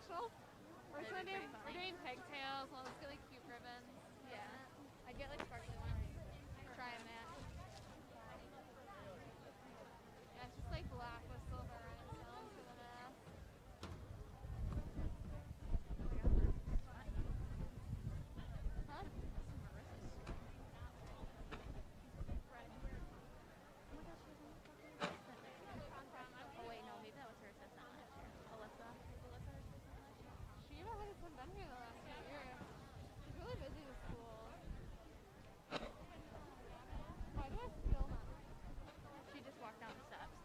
special? We're doing pigtails. Well, let's get like cute ribbons. Yeah. I'd get like sparkly ones. Try and match. Yeah, it's just like black with silver rhinestones for the mask. Huh? Oh wait, no, maybe that was her assistant last year. Alyssa. Was Alyssa her assistant last year? She even hasn't been here the last few years. She's really busy with school. Why do I still not? She just walked down the steps.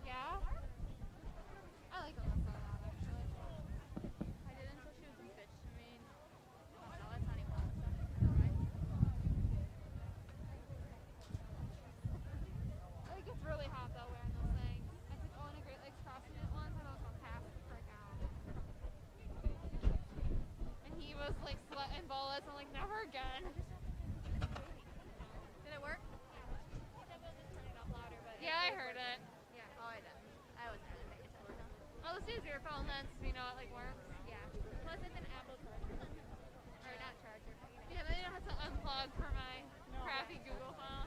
Yeah. I like Alyssa a lot, actually. I did until she was bitch to me. Oh no, that's not even Alyssa. Never mind. It gets really hot though wearing those things. I took Owen a Great Lakes crossing it once and I was gonna pass the frick out. And he was like sweating bullets. I'm like, never again. Did it work? Yeah, I heard it. Yeah. Oh, I did. I wasn't really paying attention. Oh, let's use your phone then, so we know it like works. Yeah. Plus it's an Apple charger. Or not charger. Yeah, maybe I have to unplug for my crappy Google phone.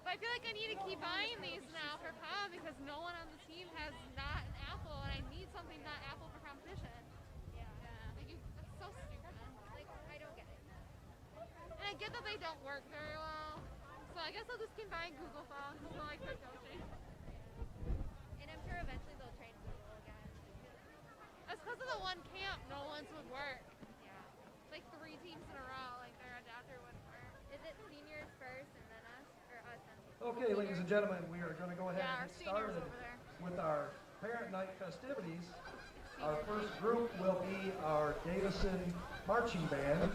But I feel like I need to keep buying these now for Pop because no one on the team has not an Apple, and I need something not Apple for competition. Yeah. Like that's so stupid. Like, I don't get it. And I get that they don't work very well, so I guess I'll just keep buying Google phones until I quit coaching. And I'm sure eventually they'll train Google again. That's because of the one camp, no one's would work. Yeah. Like 3 teams in a row, like their adapter wouldn't work. Is it seniors first and then us? Or us and Okay, ladies and gentlemen, we are going to go ahead Yeah, our and get seniors started over there. with our parent night festivities. Our first group will be our Davison marching band.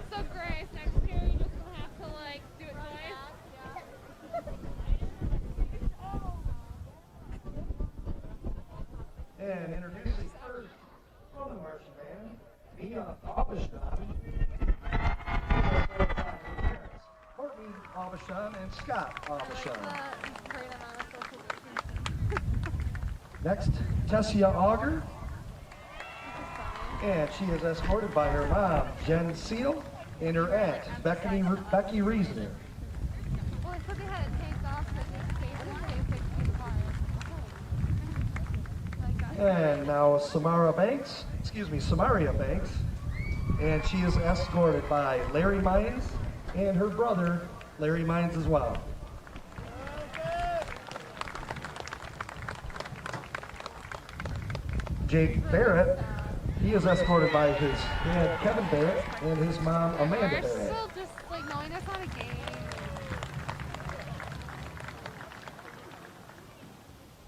So Grace, next year you just gonna have to like do it twice. And introducing first from the marching band, Mia Abishon, Courtney Abishon, and Scott Abishon. Next, Tessia Auger, and she is escorted by her mom, Jen Seal, and her aunt, Becky Reasoner. Well, it's because they had it taped off, but they taped it apart. And now Samaria Banks, and she is escorted by Larry Mines and her brother, Larry Mines as well. Jake Barrett, he is escorted by his dad, Kevin Barrett, and his mom, Amanda We're Barrett. still just like knowing that's not a game.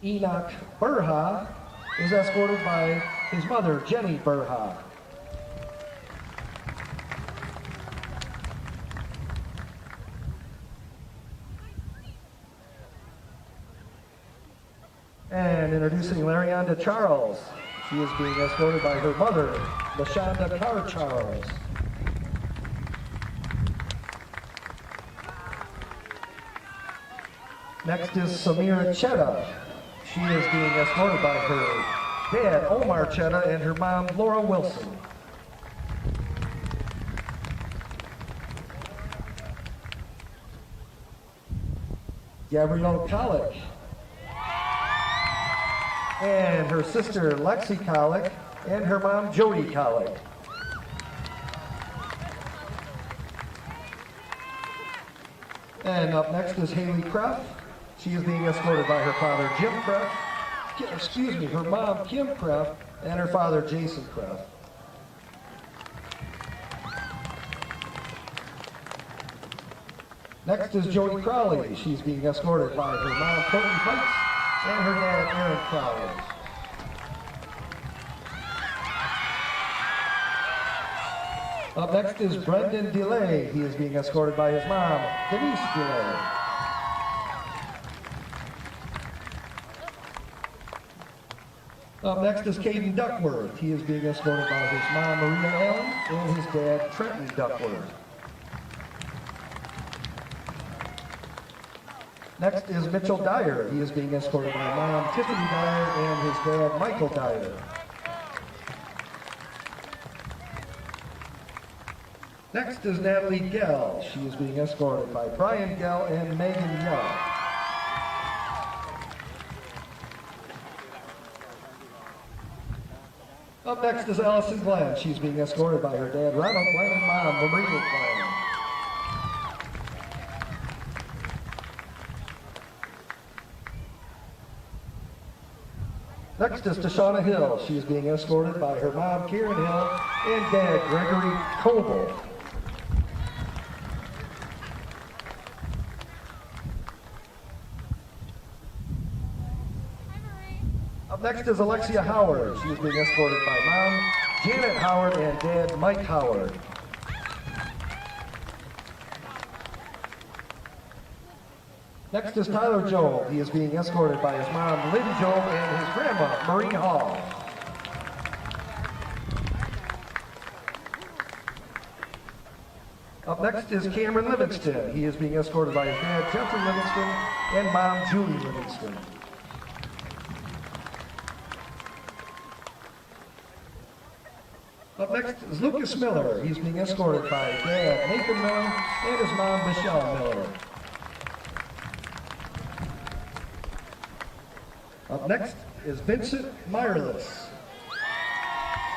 Enoch Burha is escorted by his mother, Jenny Burha. And introducing Larianda Charles. She is being escorted by her mother, LaShonda Carr Charles. Next is Samira Chetta. She is being escorted by her dad, Omar Chetta, and her mom, Laura Wilson. Gabrielle Colick. And her sister, Lexi Colick, and her mom, Jody Colick. And up next is Haley Kreff. She is being escorted by her father, Jim Kreff, her mom, Kim Kreff, and her father, Jason Kreff. Next is Jody Crowley. She's being escorted by her mom, Courtney Pikes, and her dad, Aaron Crowley. Up next is Brendan DeLay. He is being escorted by his mom, Denise DeLay. Up next is Caden Duckworth. He is being escorted by his mom, Maria Allen, and his dad, Trenton Duckworth. Next is Mitchell Dyer. He is being escorted by mom, Tiffany Dyer, and his dad, Michael Dyer. Next is Natalie Gell. She is being escorted by Brian Gell and Megan Yell. Up next is Allison Glenn. She's being escorted by her dad, Ronald Glenn, and mom, Maria Glenn. Next is Tashana Hill. She is being escorted by her mom, Karen Hill, and dad, Gregory Coble. Up next is Alexia Howard. She is being escorted by mom, Janet Howard, and dad, Mike Howard. Next is Tyler Jobe. He is being escorted by his mom, Lynn Jobe, and his grandma, Marie Hall. Up next is Cameron Livingston. He is being escorted by his dad, Jeffrey Livingston, and mom, Julie Livingston. Up next is Lucas Miller. He's being escorted by dad, Nathan Miller, and his mom, Michelle Miller. Up next is Vincent Meyerless.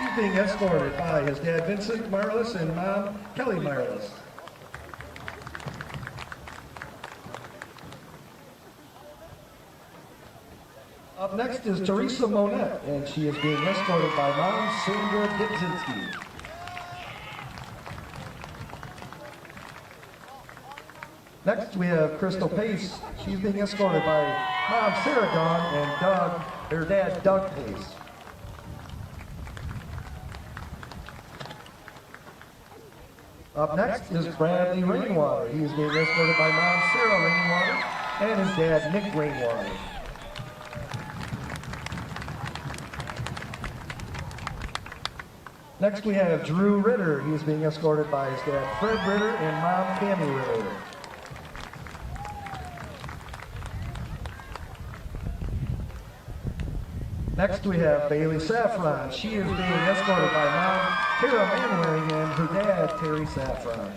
He's being escorted by his dad, Vincent Meyerless, and mom, Kelly Meyerless. Up next is Teresa Monette, and she is being escorted by mom, Sandra Dibzinski. Next we have Crystal Pace. She's being escorted by mom, Sarah Dawn, and her dad, Doug Pace. Up next is Bradley Rainwater. He is being escorted by mom, Sarah Rainwater, and his dad, Nick Rainwater. Next we have Drew Ritter. He is being escorted by his dad, Fred Ritter, and mom, Tammy Ritter. Next we have Bailey Saffron. She is being escorted by mom, Tara Manwaring, and her dad, Terry Saffron.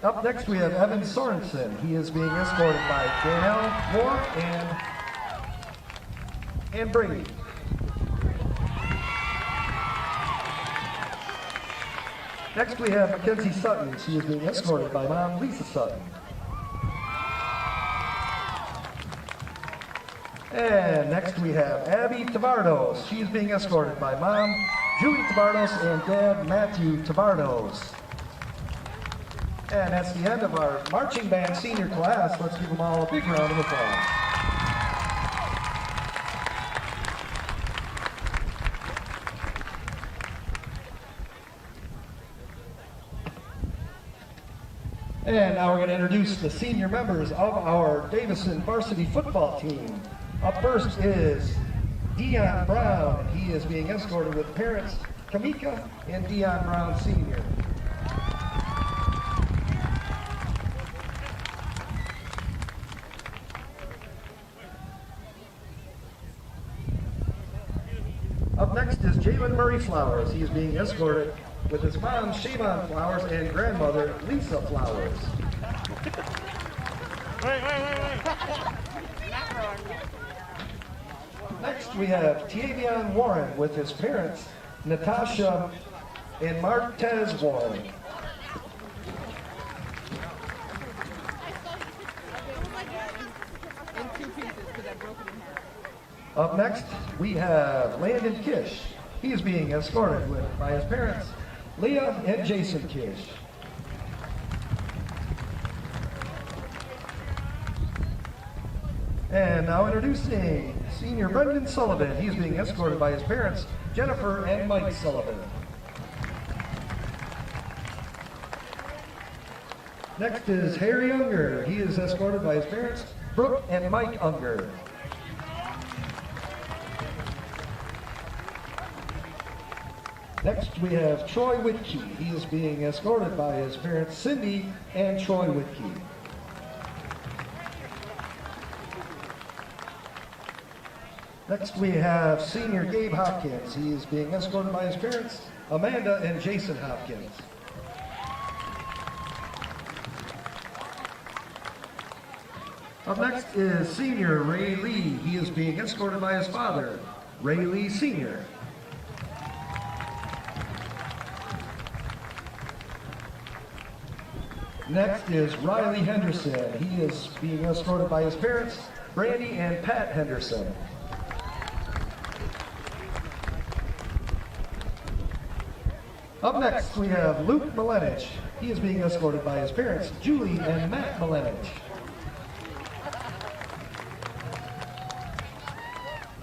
Up next we have Evan Sorensen. He is being escorted by Danielle Moore and Brady. Next we have Mackenzie Sutton. She is being escorted by mom, Lisa Sutton. And next we have Abby Tavardos. She is being escorted by mom, Julie Tavardos, and dad, Matthew Tavardos. And that's the end of our marching band senior class. Let's give them all a big round of applause. And now we're going to introduce the senior members of our Davison varsity football team. Up first is Dion Brown. He is being escorted with parents Kamika and Dion Brown Sr. Up next is Jalen Murray Flowers. He is being escorted with his mom, Shavon Flowers, and grandmother, Lisa Flowers. Next, we have Tavion Warren with his parents, Natasha and Martez Warren. Up next, we have Landon Kish. He is being escorted by his parents, Leah and Jason Kish. And now introducing senior Brendan Sullivan. He's being escorted by his parents, Jennifer and Mike Sullivan. Next is Harry Unger. He is escorted by his parents, Brooke and Mike Unger. Next we have Troy Whitkey. He is being escorted by his parents, Cindy and Troy Whitkey. Next we have senior Gabe Hopkins. He is being escorted by his parents, Amanda and Jason Hopkins. Up next is senior Ray Lee. He is being escorted by his father, Ray Lee Sr. Next is Riley Henderson. He is being escorted by his parents, Brandy and Pat Henderson. Up next, we have Luke Milenich. He is being escorted by his parents, Julie and Matt Milenich.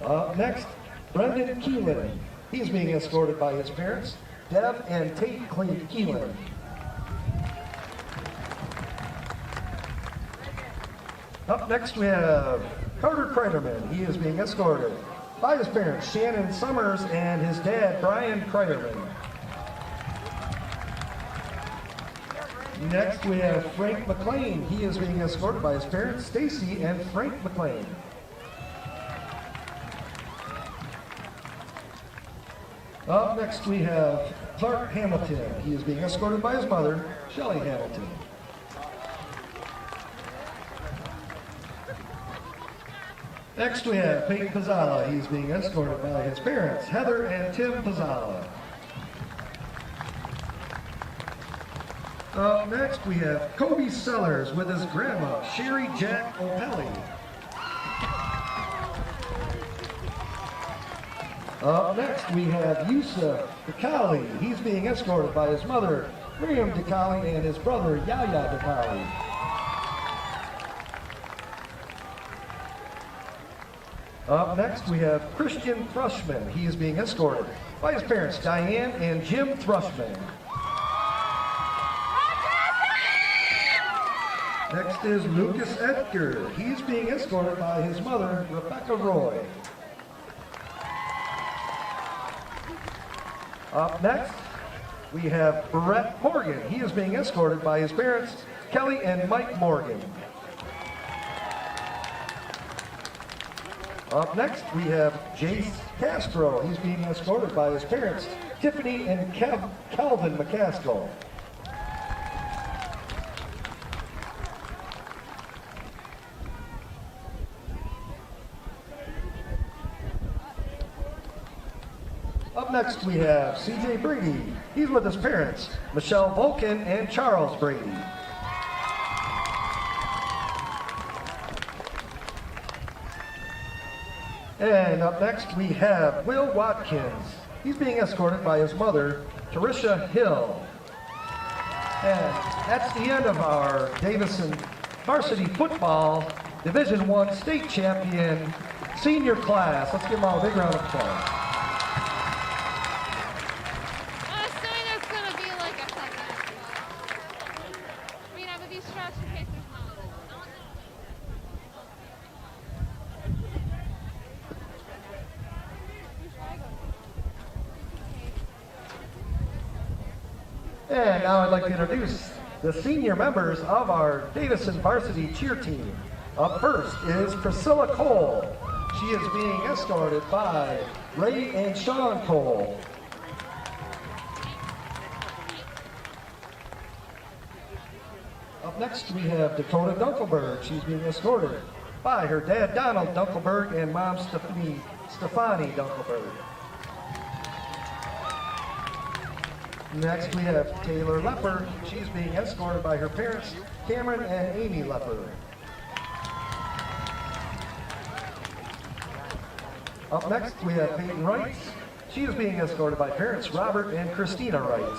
Up next, Brendan Keelan. He is being escorted by his parents, Deb and Tate Keelan. Up next, we have Carter Kreiderman. He is being escorted by his parents, Shannon Summers, and his dad, Brian Kreiderman. Next, we have Frank McLean. He is being escorted by his parents, Stacy and Frank McLean. Up next, we have Clark Hamilton. He is being escorted by his mother, Shelley Hamilton. Next, we have Peyton Pizzala. He's being escorted by his parents, Heather and Tim Pizzala. Up next, we have Kobe Sellers with his grandma, Sherry Jack O'Pelly. Up next, we have Yusuf DeKali. He's being escorted by his mother, Miriam DeKali, and his brother, Yaya DeKali. Up next, we have Christian Thrushman. He is being escorted by his parents, Diane and Jim Thrushman. Next is Lucas Edgar. He's being escorted by his mother, Rebecca Roy. Up next, we have Brett Morgan. He is being escorted by his parents, Kelly and Mike Morgan. Up next, we have Jace Castro. He's being escorted by his parents, Tiffany and Calvin McCaskill. Up next, we have CJ Brady. He's with his parents, Michelle Volkin and Charles Brady. And up next, we have Will Watkins. He's being escorted by his mother, Terisha Hill. And that's the end of our Davison Varsity Football Division I State Champion Senior Class. Let's give them all a big round of applause. And now I'd like to introduce the senior members of our Davison Varsity Cheer Team. Up first is Priscilla Cole. She is being escorted by Ray and Sean Cole. Up next we have Dakota Dunkelberg. She's being escorted by her dad Donald Dunkelberg and mom Stefani Dunkelberg. Next we have Taylor Lepper. She's being escorted by her parents, Cameron and Amy Lepper. Up next we have Peyton Wright. She is being escorted by parents, Robert and Christina Wright.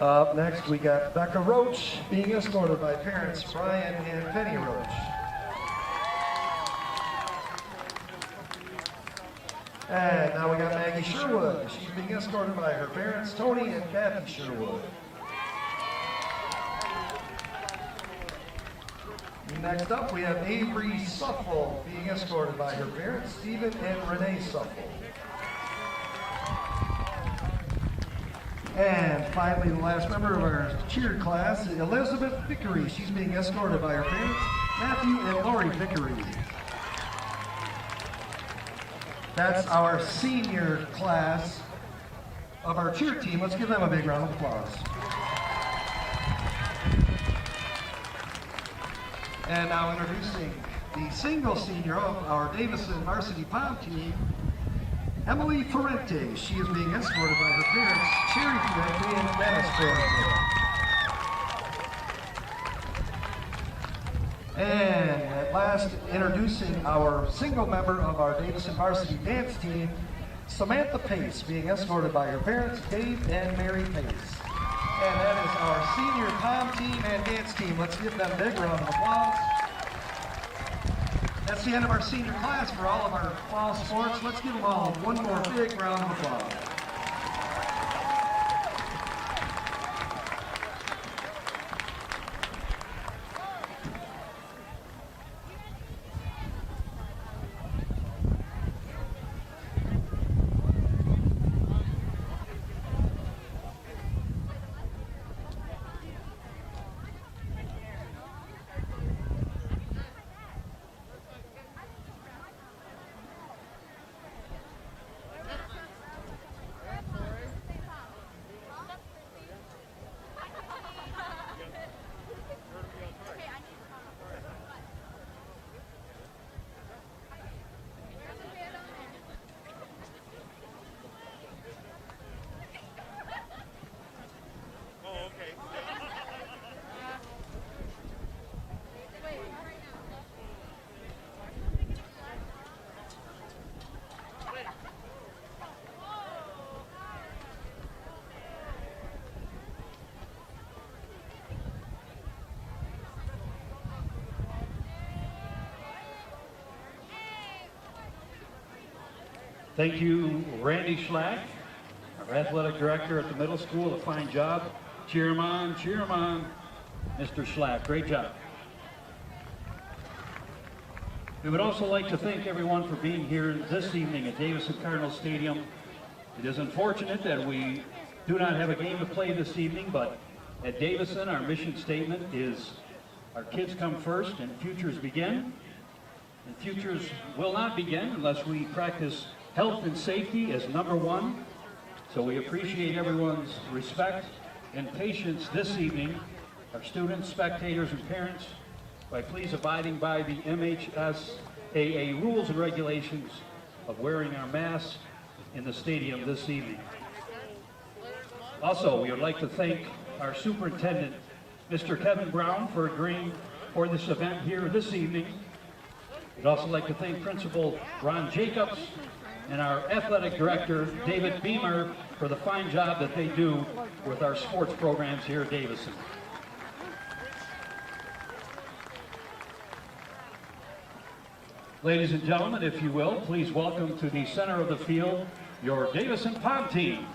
Up next we got Becca Roach being escorted by parents, Brian and Penny Roach. And now we got Maggie Sherwood. She's being escorted by her parents, Tony and Kathy Sherwood. Next up, we have Avery Suffel being escorted by her parents, Stephen and Renee Suffel. And finally, the last member of our cheer class, Elizabeth Vickery. She's being escorted by her parents, Matthew and Lori Vickery. That's our senior class of our cheer team. Let's give them a big round of applause. And now introducing the single senior of our Davison varsity pom team, Emily Ferrente. She is being escorted by her parents, Sherry Ferrente and Dennis Ferrente. And at last, introducing our single member of our Davison varsity dance team, Samantha Pace, being escorted by her parents, Dave and Mary Pace. And that is our senior pom team and dance team. Let's give them a big round of applause. That's the end of our senior class for all of our fall sports. Let's give them all one more big round of applause. Thank you, Randy Schlack, our athletic director at the middle school. A fine job. Cheer him on, Mr. Schlack. Great job. We would also like to thank everyone for being here this evening at Davison Cardinal Stadium. It is unfortunate that we do not have a game to play this evening, but at Davison, our mission statement is our kids come first and futures begin. And futures will not begin unless we practice health and safety as number one. So we appreciate everyone's respect and patience this evening, our students, spectators, and parents, by please abiding by the MHSAA rules and regulations of wearing our masks in the stadium this evening. Also, we would like to thank our superintendent, Mr. Kevin Brown, for agreeing for this event here this evening. We'd also like to thank Principal Ron Jacobs and our athletic director, David Beamer, for the fine job that they do with our sports programs here at Davison. Ladies and gentlemen, if you will, please welcome to the center of the field your Davison Pom team.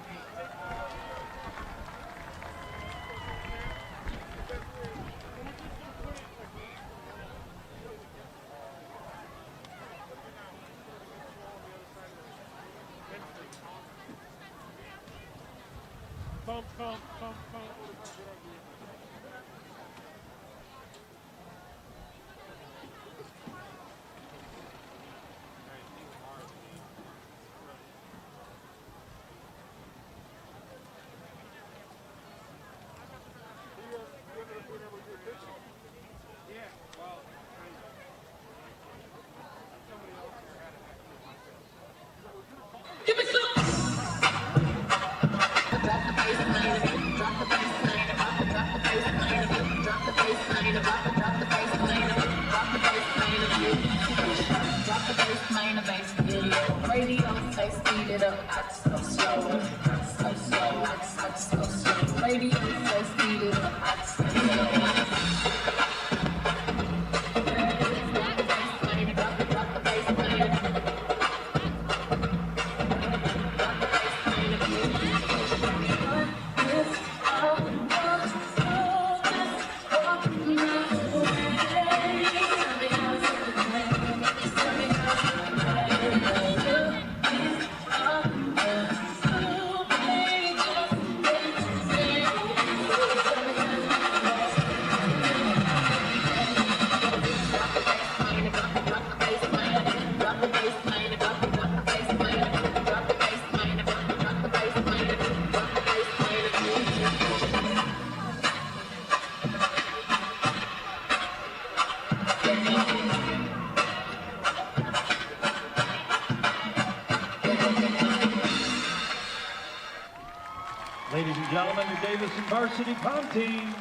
gentlemen, your Davison varsity pom team.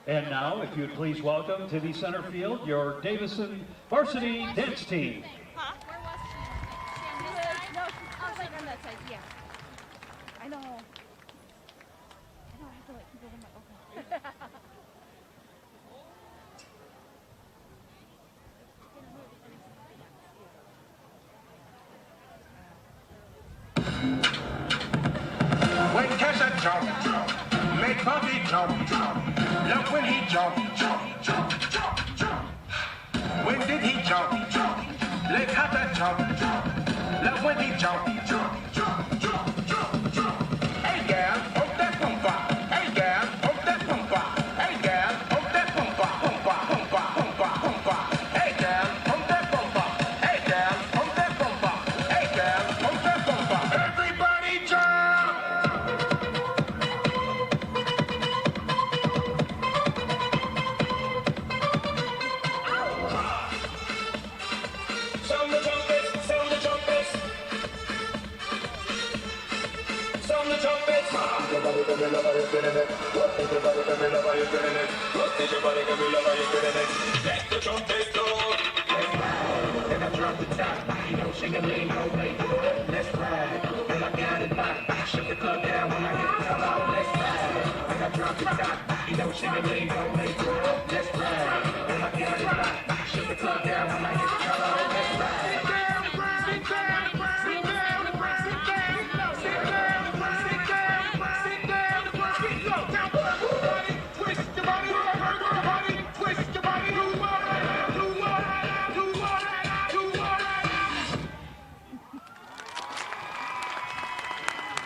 And now, if you'd please welcome to the center field your Davison varsity dance team. Huh? Where was she? No, she's like on that side. Yeah. I know. I have to like keep over my. Okay. When Kesha jump, make Bobby jump. Look when he jump. When did he jump? Let Kata jump. Look when he jump. Hey gal, poke that pumpa. Hey gal, poke that pumpa. Hey gal, poke that pumpa. Pumpa. Hey gal, poke that pumpa. Hey gal, poke that pumpa. Hey gal, poke that pumpa. Everybody jump. Sound the trumpets, sound the trumpets. Sound the trumpets. Everybody can be love, are you feeling it? Everybody can be love, are you feeling it? Everybody can be love, are you feeling it? Let the trumpets blow. Let's ride, and I drop the top. You know, sing a lean, no way. Let's ride, and I got it locked. Shut the club down when I get the top out. Let's ride, and I drop the top. You know, sing a lean, no way. Let's ride, and I got it locked. Shut the club down when I get the top out. Let's ride.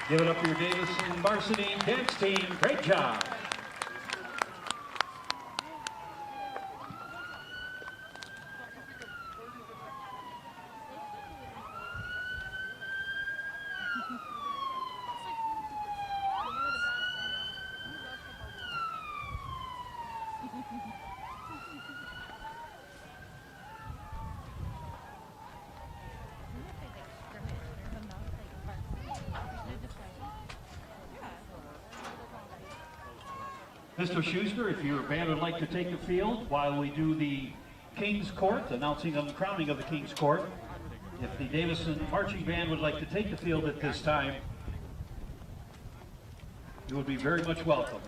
Give it up for your Davison varsity dance team. Great job. Mr. Schuster, if your band would like to take the field while we do the King's Court, announcing of the crowning of the King's Court. If the Davison Marching Band would like to take the field at this time, you would be very much welcome.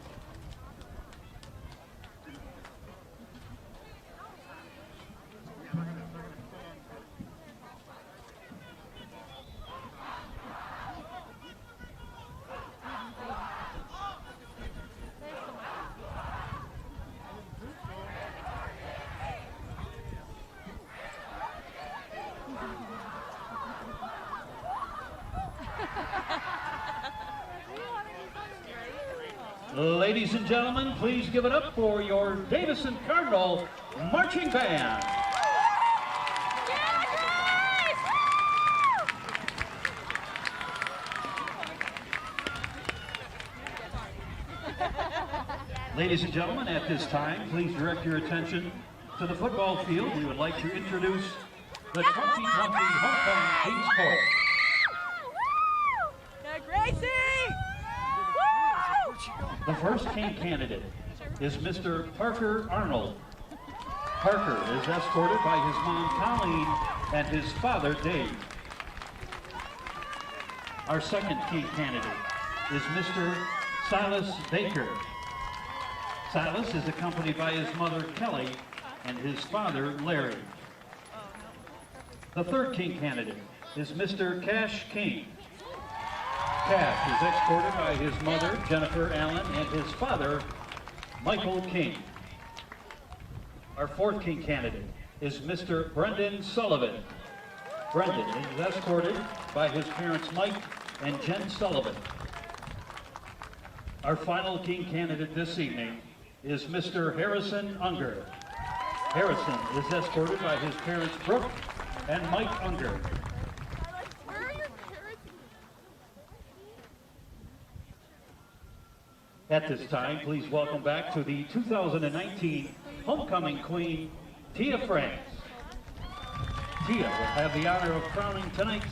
Ladies and gentlemen, please give it up for your Davison Cardinal Marching Band. Ladies and gentlemen, at this time, please direct your attention to the football field. We would like to introduce the 2020 Homecoming King's Court. The first King candidate is Mr. Parker Arnold. Parker is escorted by his mom, Colleen, and his father, Dave. Our second King candidate is Mr. Silas Baker. Silas is accompanied by his mother, Kelly, and his father, Larry. The third King candidate is Mr. Cash King. Cash is escorted by his mother, Jennifer Allen, and his father, Michael King. Our fourth King candidate is Mr. Brendan Sullivan. Brendan is escorted by his parents, Mike and Jen Sullivan. Our final King candidate this evening is Mr. Harrison Unger. Harrison is escorted by his parents, Brooke and Mike Unger. At this time, please welcome back to the 2019 Homecoming Queen, Tia France. Tia will have the honor of crowning tonight's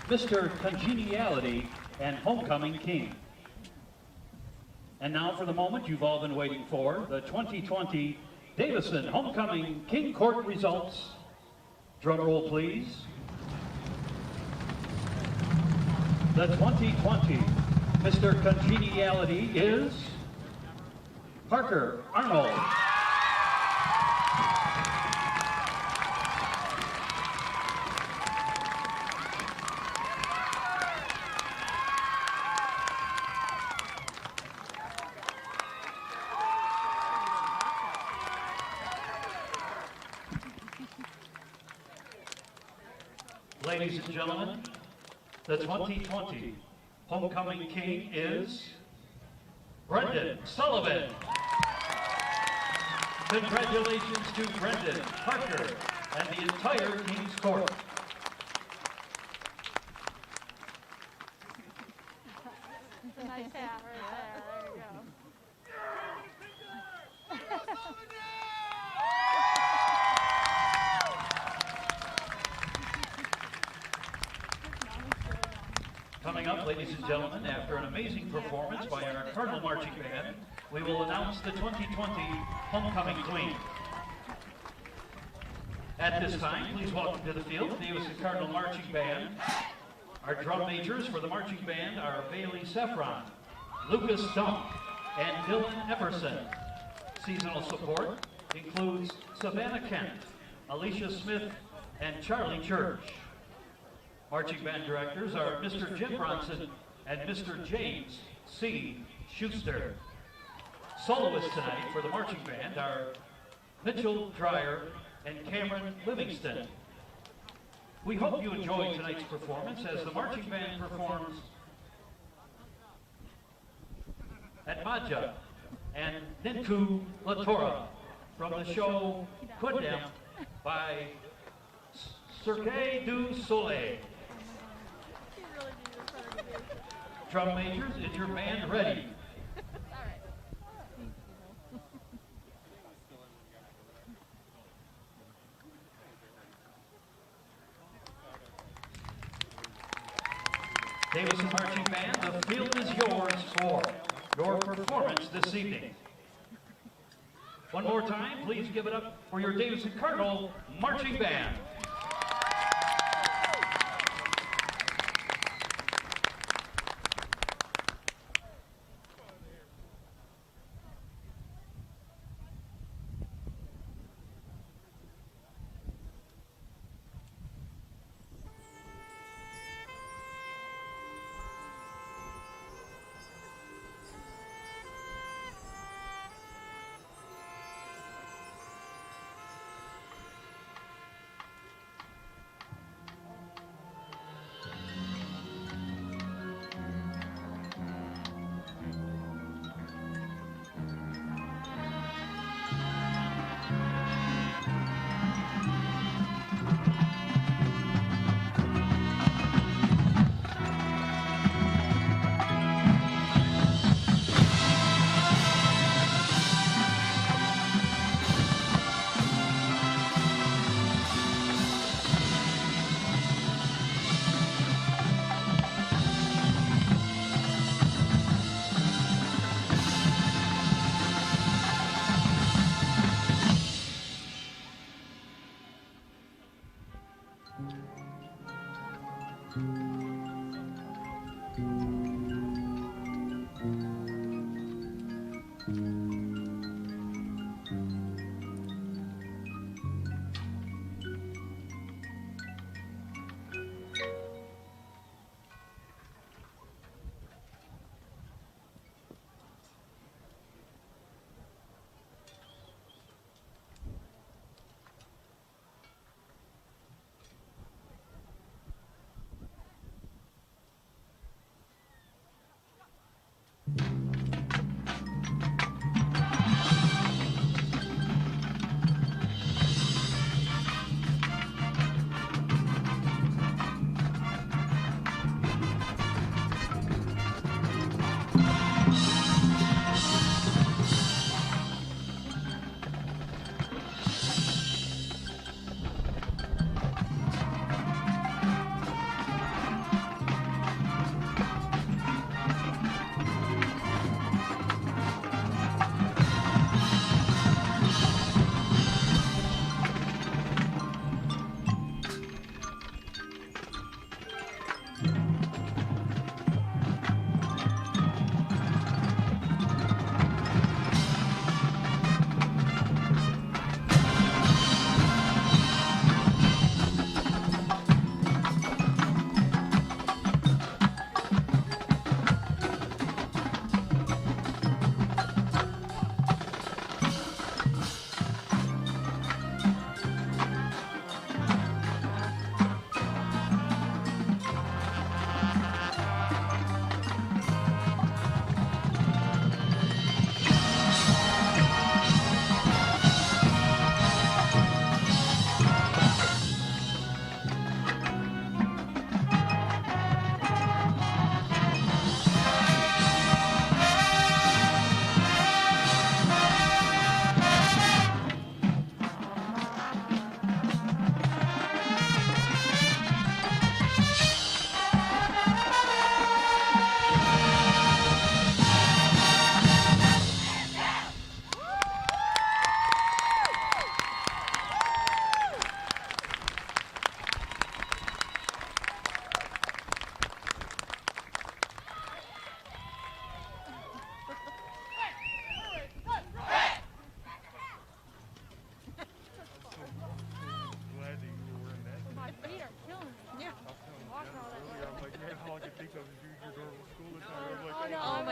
Mr. Congeniality and Homecoming King. And now for the moment you've all been waiting for, the 2020 Davison Homecoming King Court results. Drum roll, please. The 2020 Mr. Congeniality is Parker Arnold. Ladies and gentlemen, the 2020 Homecoming King is Brendan Sullivan. Congratulations to Brendan, Parker, and the entire King's Court. It's a nice hat right there. There you go. Coming up, ladies and gentlemen, after an amazing performance by our Cardinal Marching Band, we will announce the 2020 Homecoming Queen. At this time, please welcome to the field the Davison Cardinal Marching Band. Our drum majors for the marching band are Bailey Seffron, Lucas Dunk, and Dylan Epperson. Seasonal support includes Savannah Kent, Alicia Smith, and Charlie Church. Marching band directors are Mr. Jim Bronson and Mr. James C. Schuster. Soloists tonight for the marching band are Mitchell Dreyer and Cameron Livingston. We hope you enjoyed tonight's performance as the marching band performs at Maja and Ninku Latora from the show Kudem by Cirque du Soleil. Drum majors, is your band ready? Davison Marching Band, the field is yours for your performance this evening. One more time, please give it up for your Davison Cardinal Marching Band.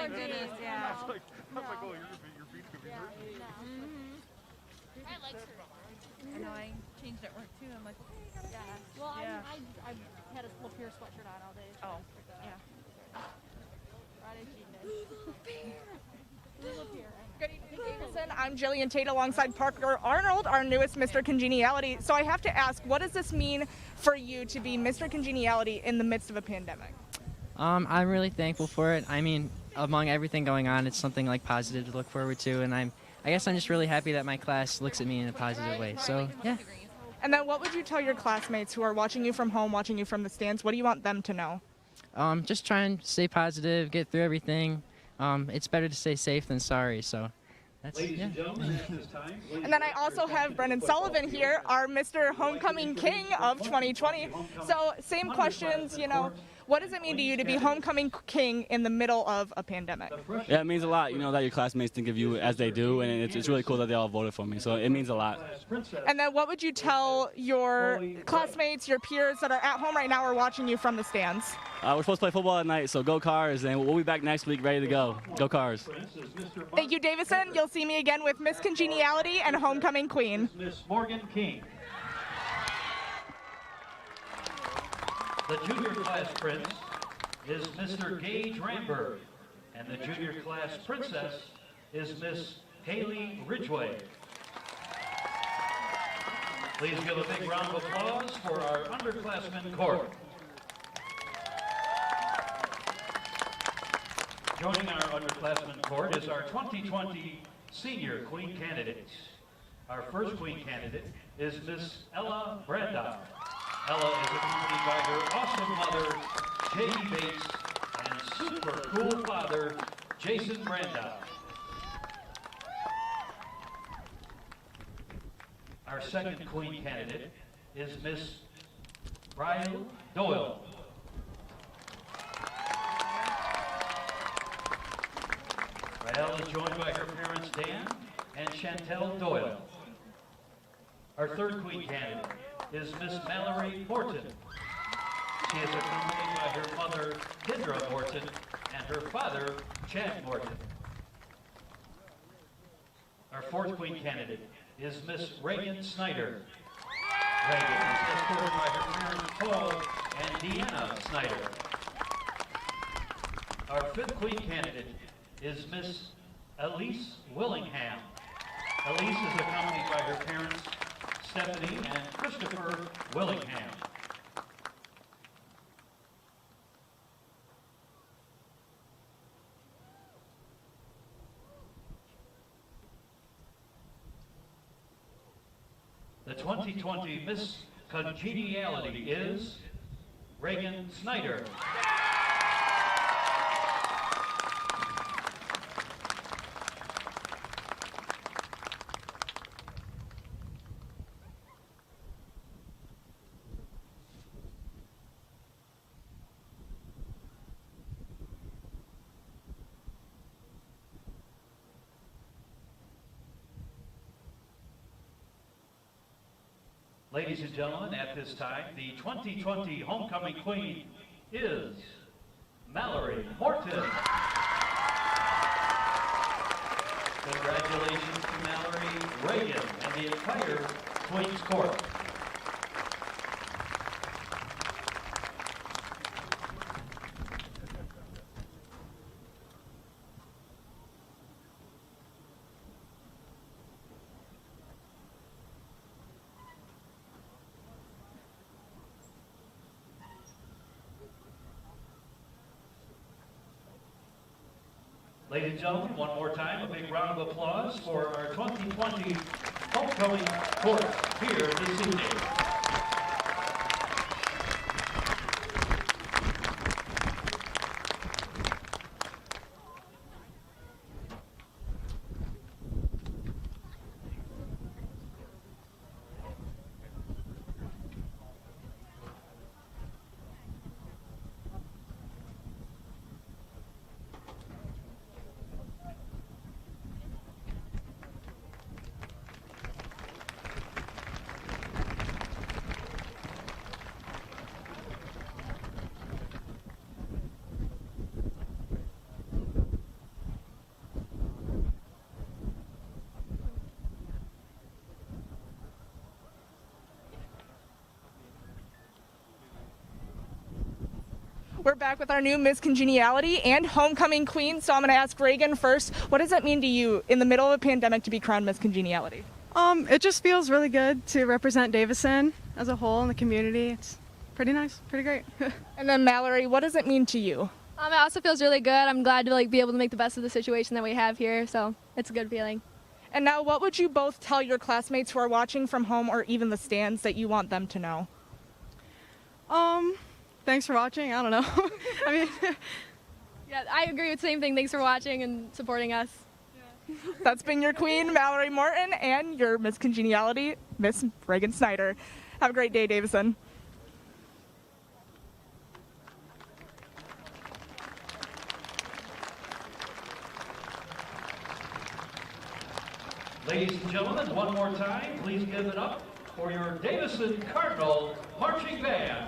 Oh goodness, yeah. I was like, oh, your feet could be hurt. My legs hurt. I know, I changed at work too. I'm like, okay, you gotta Yeah. Well, Yeah. I had a Lapeer sweatshirt on all day. Oh, yeah. Friday cheat day. Lapeer. Good evening, Davison. I'm Jillian Tate alongside Parker Arnold, our newest Mr. Congeniality. So I have to ask, what does this mean for you to be Mr. Congeniality in the midst of a pandemic? I'm really thankful for it. I mean, among everything going on, it's something like positive to look forward to, and I guess I'm just really happy that my class looks at me in a positive way. So, yeah. And then what would you tell your classmates who are watching you from home, watching you from the stands? What do you want them to know? Just try and stay positive, get through everything. It's better to stay safe than sorry, so that's, Ladies yeah. and gentlemen, at this time, please And then I also have Brendan Sullivan here, our Mr. Homecoming King of 2020. So same questions, you know, what does it mean to you to be Homecoming King in the middle of a pandemic? Yeah, it means a lot, you know, that your classmates think of you as they do, and it's really cool that they all voted for me, so it means a lot. And then what would you tell your classmates, your peers that are at home right now or watching you from the stands? We're supposed to play football at night, so go Cars, and we'll be back next week ready to go. Go Cars. Thank you, Davison. You'll see me again with Miss Congeniality and Homecoming Queen. Miss Morgan King. The junior class prince is Mr. Gage Ramberg, and the junior class princess is Miss Haley Ridgway. Please give a big round of applause for our underclassmen court. Joining our underclassmen court is our 2020 senior queen candidates. Our first queen candidate is Miss Ella Brandow. Ella is accompanied by her awesome mother, J.D. Bates, and super cool father, Jason Brandow. Our second queen candidate is Miss Ryle Doyle. Ryle is joined by her parents, Dan and Chantel Doyle. Our third queen candidate is Miss Mallory Morton. She is accompanied by her mother, Kendra Morton, and her father, Chad Morton. Our fourth queen candidate is Miss Reagan Snyder. Reagan is escorted by her parents, Paul and Deanna Snyder. Our fifth queen candidate is Miss Elise Willingham. Elise is accompanied by her parents, Stephanie and Christopher Willingham. The 2020 Miss Congeniality is Reagan Snyder. Ladies and gentlemen, at this time, the 2020 Homecoming Queen is Mallory Morton. Congratulations to Mallory, Reagan, and the entire Queen's Court. Ladies and gentlemen, one more time, a big round of applause for our 2020 Homecoming Court here this evening. We're back with our new Miss Congeniality and Homecoming Queen. So I'm going to ask Reagan first. What does it mean to you in the middle of a pandemic to be crowned Miss Congeniality? It just feels really good to represent Davison as a whole in the community. It's pretty nice, pretty great. And then Mallory, what does it mean to you? It also feels really good. I'm glad to be able to make the best of the situation that we have here, so it's a good feeling. And now, what would you both tell your classmates who are watching from home or even the stands that you want them to know? Thanks for watching. I don't know. I mean, Yeah, I agree with the same thing. Thanks for watching and supporting us. That's been your queen, Mallory Morton, and your Miss Congeniality, Miss Reagan Snyder. Have a great day, Davison. Ladies and gentlemen, one more time, please give it up for your Davison Cardinal Marching Band.